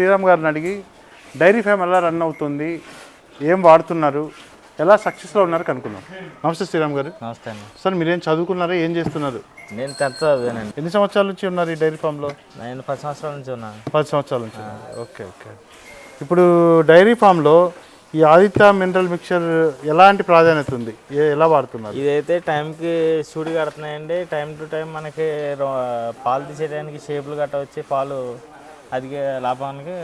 శ్రీరామ్ గారిని అడిగి dairy farm ఎలా రన్ అవుతుంది, ఏం వాడుతున్నారు, ఎలా సక్సెస్లో ఉన్నారు కనుక్కున్నాం. నమస్తే శ్రీరామ్ గారు. నమస్తే అండి. సార్ మీరేం చదువుకున్నారా, ఏం చేస్తున్నారు? నేను 10th చదివానండి. ఎన్ని సంవత్సరాల నుంచి ఉన్నారు ఈ డైరీ ఫామ్లో? నేను 10 సంవత్సరాల నుంచి ఉన్నాను. 10 సంవత్సరాల నుంచి. Okay okay. ఇప్పుడు డైరీ ఫామ్లో ఈ ఆదిత్య మినరల్ మిక్చర్ ఎలాంటి ప్రాధాన్యత ఉంది, ఎలా వాడుతున్నారు? ఇదైతే టైంకి సూడి కడుతున్నాయండి. టైం టు టైం మనకి పాలు తీసేయడానికి షేపులు గట్ట వచ్చి పాలు అధిక లాభానికి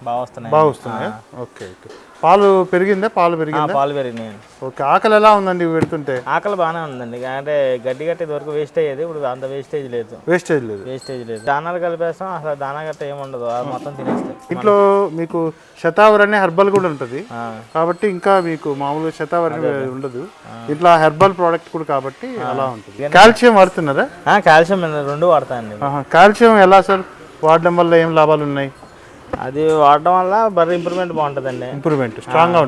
బాగా వస్తున్నాయి. Okay okay. పాలు పెరిగిందా? పాలు పెరిగినాయండి. ఓకే. ఆకలి ఎలా ఉందండి పెడుతుంటే? ఆకలి బాగానే ఉందండి. అంటే గడ్డి గట్ట ఇదివరకు వేస్ట్ అయ్యేది, ఇప్పుడు అంత వేస్టేజ్ లేదు. దానాలు కలిపేస్తాం, అసలు దానా గట్ట ఏముండదు, మొత్తం తినేస్తాయి. ఇంట్లో మీకు శతావరి హెర్బల్ కూడా ఉంటుంది కాబట్టి ఇంకా మీకు మామూలుగా శతావరి ఉండదు, ఇట్లా హెర్బల్ ప్రోడక్ట్ కూడా కాబట్టి అలా ఉంటుంది. కాల్షియం వాడుతున్నారా? కాల్షియం 2 వాడతానండి. కాల్షియం ఎలా సార్ వాడడం వల్ల ఏం లాభాలు ఉన్నాయి? అది వాడడం వల్ల బర్రె ఇంప్రూవ్మెంట్ బాగుంటుందండి. స్ట్రాంగ్ గా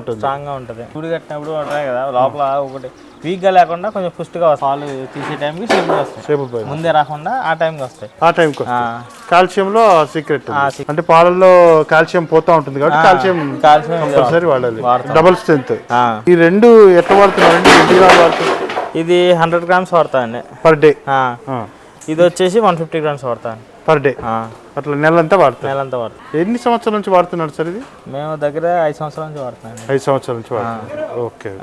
ఉంటుంది. చూడి కట్టినప్పుడు ఉంటాయి కదా, లోపల ఒకటి వీక్ గా లేకుండా కొంచెం పుష్టిగా పాలు తీసే టైంకి షేప్ ముందే రాకుండా ఆ టైంకి వస్తాయి. కాల్షియం లో సీక్రెట్ అంటే పాలల్లో కాల్షియం పోతా ఉంటుంది కాబట్టి కాల్షియం కంపల్సరీ వాడాలి. Double strength. ఈ రెండు ఎట్లా వాడుతున్నారండి? ఎన్ని గ్రాములు వాడుతున్నారు? ఇది 100 grams వాడతానండి పర్ డే. ఇది వచ్చేసి 150 grams వాడతాను పర్ డే. అట్లా నెలంతా వాడతాను. ఎన్ని సంవత్సరాల నుంచి వాడుతున్నారు సార్ ఇది? మేము దగ్గర 5 సంవత్సరాల నుంచి వాడుతున్నాం. 5 సంవత్సరాల నుంచి వాడుతున్నాం. ఓకే.